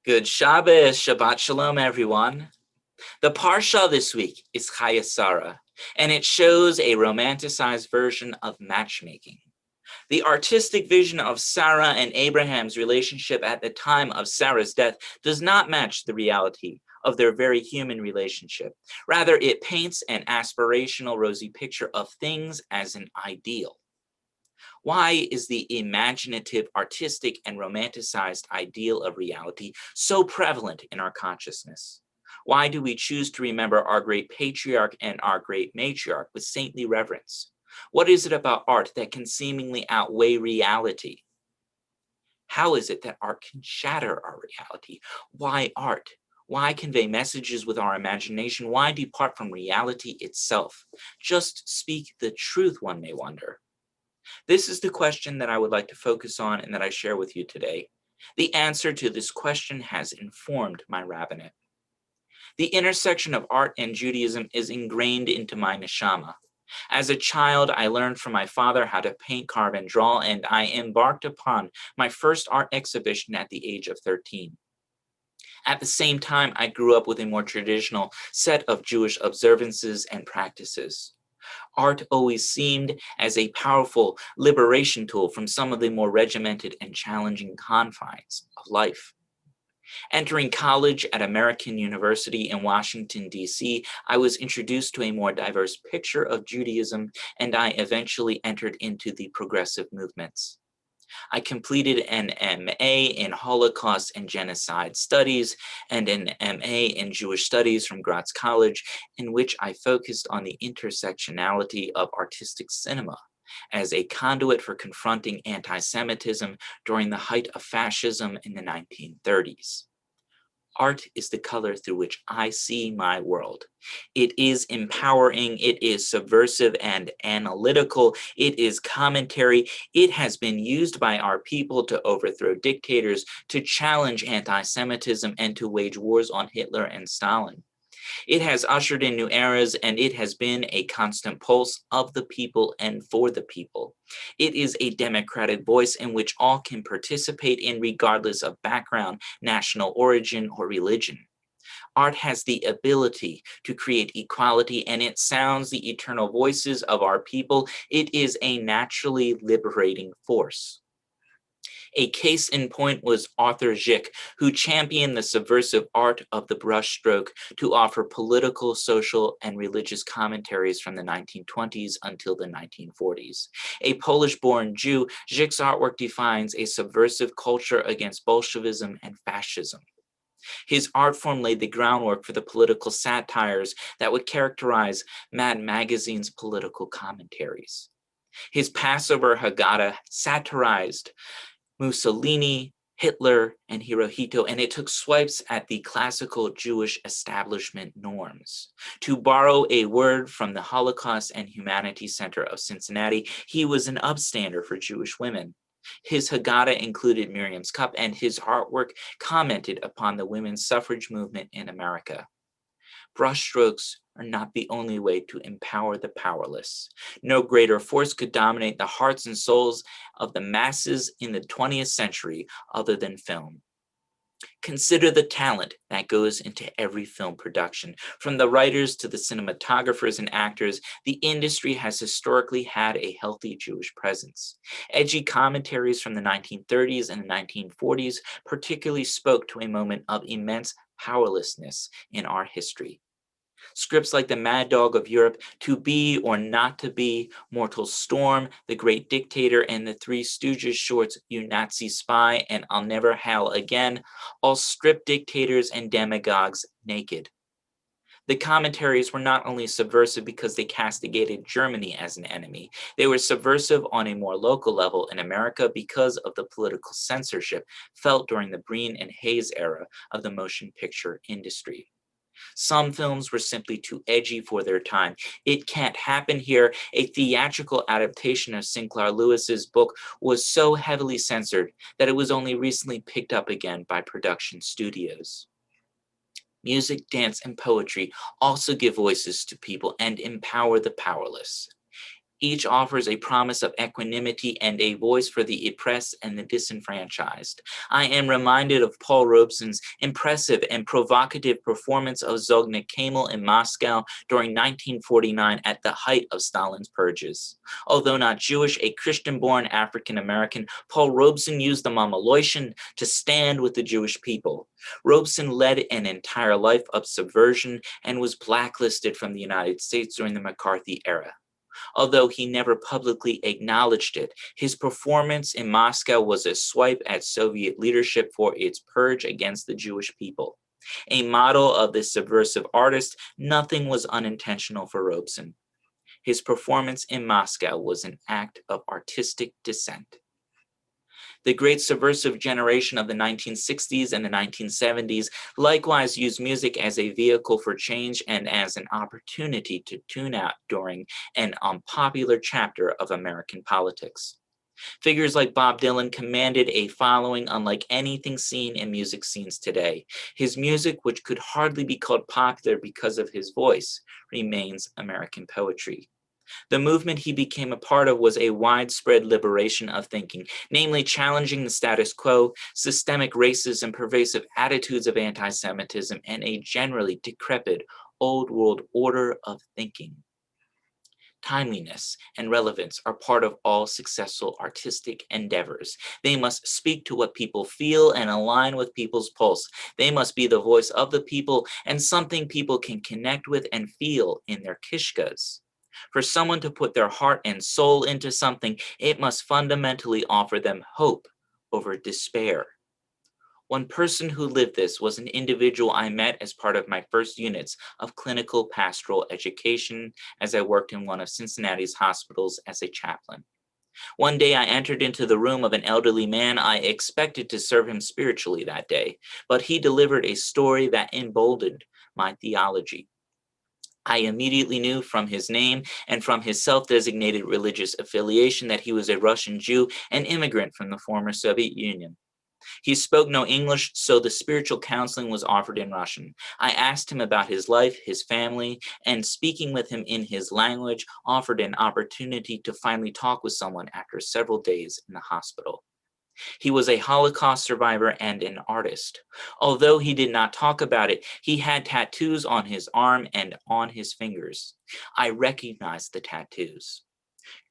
Good Shabbos, Shabbat Shalom, everyone. The Parsha this week is Chaya Sarah, and it shows a romanticized version of matchmaking. The artistic vision of Sarah and Abraham's relationship at the time of Sarah's death does not match the reality of their very human relationship. Rather, it paints an aspirational, rosy picture of things as an ideal. Why is the imaginative, artistic, and romanticized ideal of reality so prevalent in our consciousness? Why do we choose to remember our great patriarch and our great matriarch with saintly reverence? What is it about art that can seemingly outweigh reality? How is it that art can shatter our reality? Why art? Why convey messages with our imagination? Why depart from reality itself? Just speak the truth, one may wonder. This is the question that I would like to focus on and that I share with you today. The answer to this question has informed my rabbinate. The intersection of art and Judaism is ingrained into my neshama. As a child, I learned from my father how to paint, carve, and draw, and I embarked upon my first art exhibition at the age of 13. At the same time, I grew up with a more traditional set of Jewish observances and practices. Art always seemed as a powerful liberation tool from some of the more regimented and challenging confines of life. Entering college at American University in Washington, D.C., I was introduced to a more diverse picture of Judaism, and I eventually entered into the progressive movements. I completed an MA in Holocaust and Genocide Studies and an MA in Jewish Studies from Gratz College, in which I focused on the intersectionality of artistic cinema as a conduit for confronting anti-Semitism during the height of fascism in the 1930s. Art is the color through which I see my world. It is empowering, it is subversive and analytical, it is commentary. It has been used by our people to overthrow dictators, to challenge anti-Semitism, and to wage wars on Hitler and Stalin. It has ushered in new eras, and it has been a constant pulse of the people and for the people. It is a democratic voice in which all can participate in regardless of background, national origin, or religion. Art has the ability to create equality, and it sounds the eternal voices of our people. It is a naturally liberating force. A case in point was Arthur Szyk, who championed the subversive art of the brushstroke to offer political, social, and religious commentaries from the 1920s until the 1940s. A Polish-born Jew, Szyk's artwork defines a subversive culture against Bolshevism and fascism. His art form laid the groundwork for the political satires that would characterize Mad Magazine's political commentaries. His Passover Haggadah satirized Mussolini, Hitler, and Hirohito, and it took swipes at the classical Jewish establishment norms. To borrow a word from the Holocaust and Humanities Center of Cincinnati, he was an upstander for Jewish women. His Haggadah included Miriam's Cup, and his artwork commented upon the women's suffrage movement in America. Brushstrokes are not the only way to empower the powerless. No greater force could dominate the hearts and souls of the masses in the 20th century other than film. Consider the talent that goes into every film production. From the writers to the cinematographers and actors, the industry has historically had a healthy Jewish presence. Edgy commentaries from the 1930s and the 1940s particularly spoke to a moment of immense powerlessness in our history. Scripts like The Mad Dog of Europe, To Be or Not to Be, Mortal Storm, The Great Dictator, and the Three Stooges shorts, You Nazi Spy, and I'll Never Howl Again, all strip dictators and demagogues naked. The commentaries were not only subversive because they castigated Germany as an enemy, they were subversive on a more local level in America because of the political censorship felt during the Breen and Hayes era of the motion picture industry. Some films were simply too edgy for their time. It Can't Happen Here, a theatrical adaptation of Sinclair Lewis's book, was so heavily censored that it was only recently picked up again by production studios. Music, dance, and poetry also give voices to people and empower the powerless. Each offers a promise of equanimity and a voice for the oppressed and the disenfranchised. I am reminded of Paul Robeson's impressive and provocative performance of Zogny Kamel in Moscow during 1949 at the height of Stalin's purges. Although not Jewish, a Christian-born African-American, Paul Robeson used the Mamaloishan to stand with the Jewish people. Robeson led an entire life of subversion and was blacklisted from the United States during the McCarthy era. Although he never publicly acknowledged it, his performance in Moscow was a swipe at Soviet leadership for its purge against the Jewish people. A model of this subversive artist, nothing was unintentional for Robeson. His performance in Moscow was an act of artistic dissent. The great subversive generation of the 1960s and the 1970s likewise used music as a vehicle for change and as an opportunity to tune out during an unpopular chapter of American politics. Figures like Bob Dylan commanded a following unlike anything seen in music scenes today. His music, which could hardly be called popular because of his voice, remains American poetry. The movement he became a part of was a widespread liberation of thinking, namely challenging the status quo, systemic racism, pervasive attitudes of anti-Semitism, and a generally decrepit old world order of thinking. Timeliness and relevance are part of all successful artistic endeavors. They must speak to what people feel and align with people's pulse. They must be the voice of the people and something people can connect with and feel in their kishkas. For someone to put their heart and soul into something, it must fundamentally offer them hope over despair. One person who lived this was an individual I met as part of my first units of clinical pastoral education as I worked in one of Cincinnati's hospitals as a chaplain. One day I entered into the room of an elderly man. I expected to serve him spiritually that day, but he delivered a story that emboldened my theology. I immediately knew from his name and from his self-designated religious affiliation that he was a Russian Jew, an immigrant from the former Soviet Union. He spoke no English, so the spiritual counseling was offered in Russian. I asked him about his life, his family, and speaking with him in his language offered an opportunity to finally talk with someone after several days in the hospital. He was a Holocaust survivor and an artist. Although he did not talk about it, he had tattoos on his arm and on his fingers. I recognized the tattoos.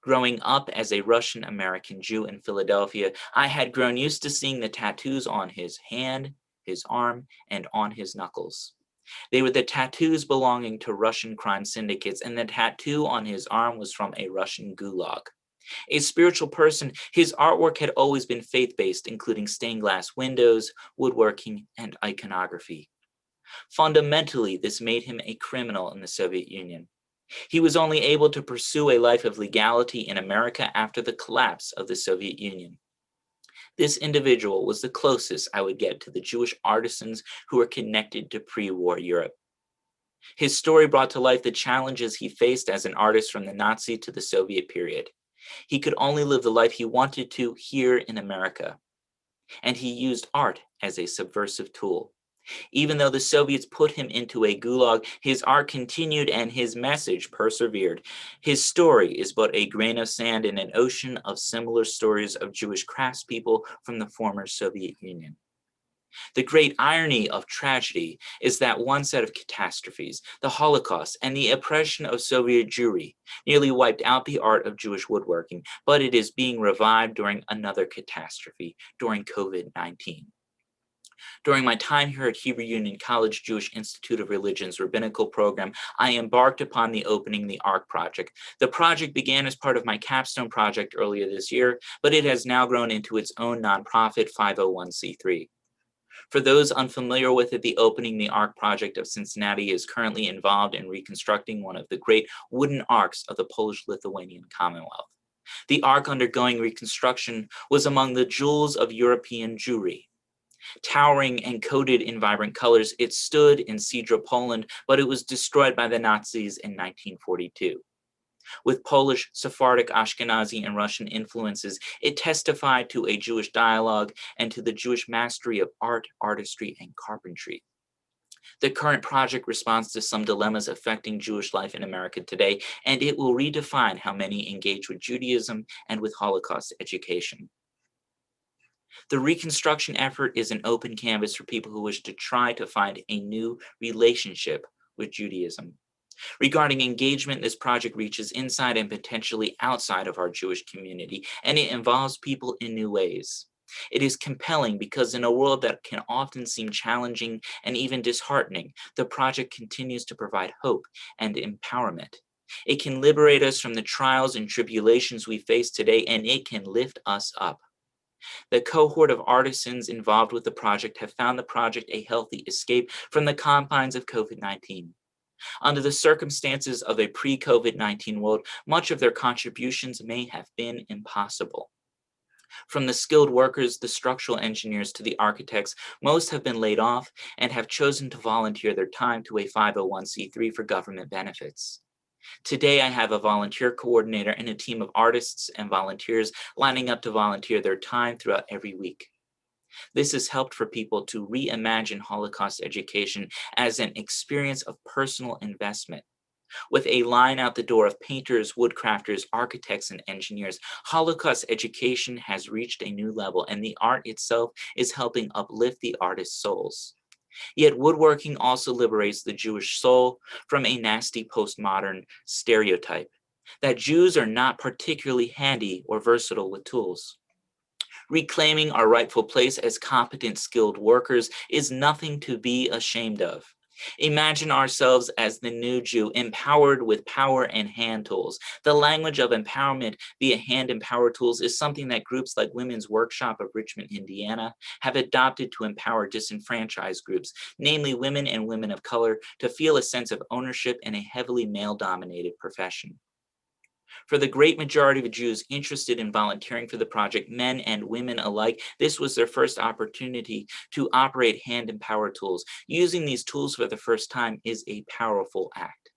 Growing up as a Russian American Jew in Philadelphia, I had grown used to seeing the tattoos on his hand, his arm, and on his knuckles. They were the tattoos belonging to Russian crime syndicates, and the tattoo on his arm was from a Russian gulag. A spiritual person, his artwork had always been faith-based, including stained glass windows, woodworking, and iconography. Fundamentally, this made him a criminal in the Soviet Union. He was only able to pursue a life of legality in America after the collapse of the Soviet Union. This individual was the closest I would get to the Jewish artisans who were connected to pre-war Europe. His story brought to life the challenges he faced as an artist from the Nazi to the Soviet period. He could only live the life he wanted to here in America, and he used art as a subversive tool. Even though the Soviets put him into a gulag, his art continued and his message persevered. His story is but a grain of sand in an ocean of similar stories of Jewish craftspeople from the former Soviet Union. The great irony of tragedy is that one set of catastrophes, the Holocaust and the oppression of Soviet Jewry, nearly wiped out the art of Jewish woodworking, but it is being revived during another catastrophe, during COVID-19. During my time here at Hebrew Union College Jewish Institute of Religion's rabbinical program, I embarked upon the Opening the Ark project. The project began as part of my capstone project earlier this year, but it has now grown into its own nonprofit 501c3. For those unfamiliar with it, the Opening the Ark project of Cincinnati is currently involved in reconstructing one of the great wooden arks of the Polish-Lithuanian Commonwealth. The ark undergoing reconstruction was among the jewels of European Jewry. Towering and coated in vibrant colors, it stood in Sidra, Poland, but it was destroyed by the Nazis in 1942. With Polish, Sephardic, Ashkenazi, and Russian influences, it testified to a Jewish dialogue and to the Jewish mastery of art, artistry, and carpentry. The current project responds to some dilemmas affecting Jewish life in America today, and it will redefine how many engage with Judaism and with Holocaust education. The reconstruction effort is an open canvas for people who wish to try to find a new relationship with Judaism. Regarding engagement, this project reaches inside and potentially outside of our Jewish community, and it involves people in new ways. It is compelling because in a world that can often seem challenging and even disheartening, the project continues to provide hope and empowerment. It can liberate us from the trials and tribulations we face today, and it can lift us up. The cohort of artisans involved with the project have found the project a healthy escape from the confines of COVID-19. Under the circumstances of a pre-COVID-19 world, much of their contributions may have been impossible. From the skilled workers, the structural engineers, to the architects, most have been laid off and have chosen to volunteer their time to a 501c3 for government benefits. Today, I have a volunteer coordinator and a team of artists and volunteers lining up to volunteer their time throughout every week. This has helped for people to reimagine Holocaust education as an experience of personal investment. With a line out the door of painters, woodcrafters, architects, and engineers, Holocaust education has reached a new level, and the art itself is helping uplift the artists' souls. Yet woodworking also liberates the Jewish soul from a nasty postmodern stereotype that Jews are not particularly handy or versatile with tools. Reclaiming our rightful place as competent, skilled workers is nothing to be ashamed of. Imagine ourselves as the new Jew, empowered with power and hand tools. The language of empowerment via hand and power tools is something that groups like Women's Workshop of Richmond, Indiana, have adopted to empower disenfranchised groups, namely women and women of color, to feel a sense of ownership in a heavily male-dominated profession. For the great majority of Jews interested in volunteering for the project, men and women alike, this was their first opportunity to operate hand and power tools. Using these tools for the first time is a powerful act.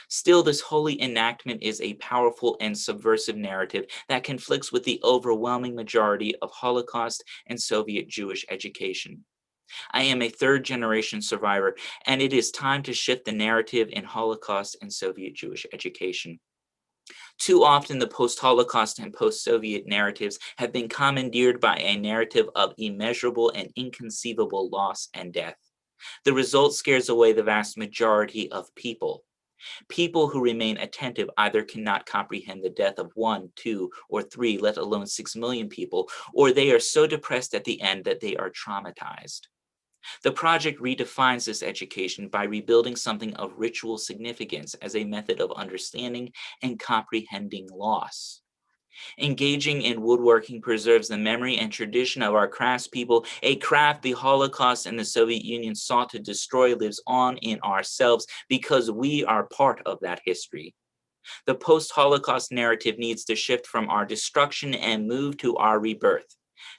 Still, this holy enactment is a powerful and subversive narrative that conflicts with the overwhelming majority of Holocaust and Soviet Jewish education. I am a third-generation survivor, and it is time to shift the narrative in Holocaust and Soviet Jewish education. Too often, the post-Holocaust and post-Soviet narratives have been commandeered by a narrative of immeasurable and inconceivable loss and death. The result scares away the vast majority of people. People who remain attentive either cannot comprehend the death of 1, 2, or 3, let alone 6 million people, or they are so depressed at the end that they are traumatized. The project redefines this education by rebuilding something of ritual significance as a method of understanding and comprehending loss. Engaging in woodworking preserves the memory and tradition of our craftspeople. A craft the Holocaust and the Soviet Union sought to destroy lives on in ourselves because we are part of that history. The post-Holocaust narrative needs to shift from our destruction and move to our rebirth.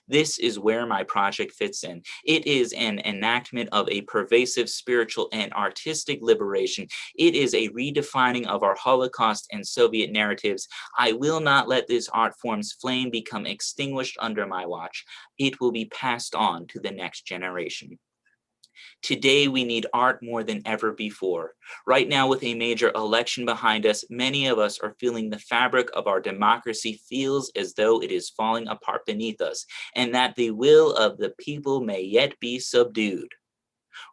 This is where my project fits in. It is an enactment of a pervasive spiritual and artistic liberation. It is a redefining of our Holocaust and Soviet narratives. I will not let this art form's flame become extinguished under my watch. It will be passed on to the next generation. Today, we need art more than ever before. Right now, with a major election behind us, many of us are feeling the fabric of our democracy feels as though it is falling apart beneath us, and that the will of the people may yet be subdued.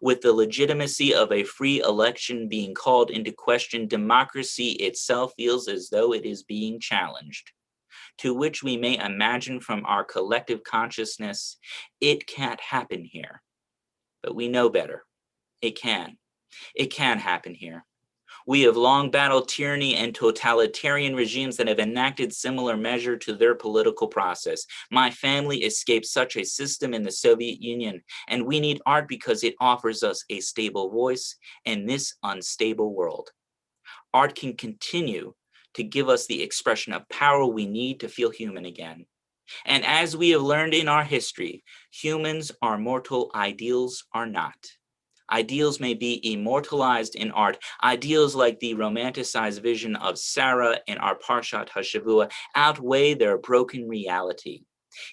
With the legitimacy of a free election being called into question, democracy itself feels as though it is being challenged. To which we may imagine from our collective consciousness, it can't happen here. But we know better. It can. It can happen here. We have long battled tyranny and totalitarian regimes that have enacted similar measure to their political process. My family escaped such a system in the Soviet Union, and we need art because it offers us a stable voice in this unstable world. Art can continue to give us the expression of power we need to feel human again. And as we have learned in our history, humans are mortal, ideals are not. Ideals may be immortalized in art. Ideals like the romanticized vision of Sarah in our Parshat HaShavua outweigh their broken reality.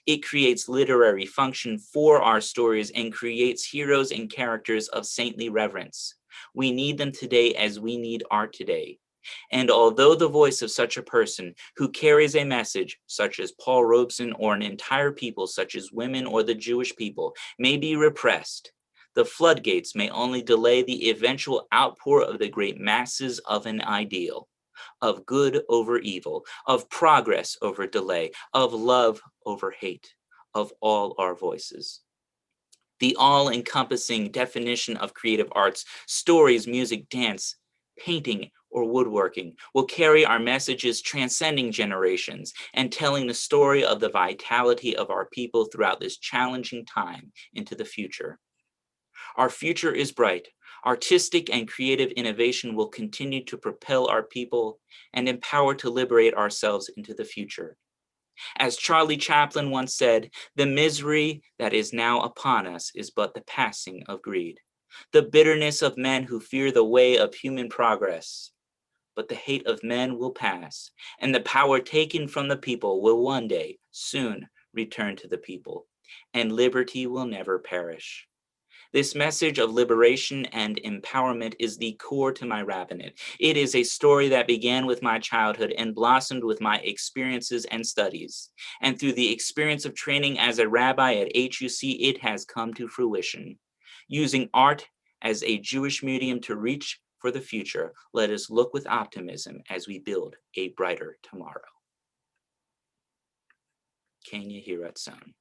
It creates literary function for our stories and creates heroes and characters of saintly reverence. We need them today as we need art today. And although the voice of such a person who carries a message, such as Paul Robeson, or an entire people, such as women or the Jewish people, may be repressed, the floodgates may only delay the eventual outpour of the great masses of an ideal, of good over evil, of progress over delay, of love over hate, of all our voices. The all-encompassing definition of creative arts, stories, music, dance, painting, or woodworking, will carry our messages transcending generations and telling the story of the vitality of our people throughout this challenging time into the future. Our future is bright. Artistic and creative innovation will continue to propel our people and empower to liberate ourselves into the future. As Charlie Chaplin once said, the misery that is now upon us is but the passing of greed, the bitterness of men who fear the way of human progress. But the hate of men will pass, and the power taken from the people will one day, soon, return to the people, and liberty will never perish. This message of liberation and empowerment is the core to my rabbinate. It is a story that began with my childhood and blossomed with my experiences and studies. And through the experience of training as a rabbi at HUC, it has come to fruition. Using art as a Jewish medium to reach for the future, let us look with optimism as we build a brighter tomorrow. Kenya Hiratzon.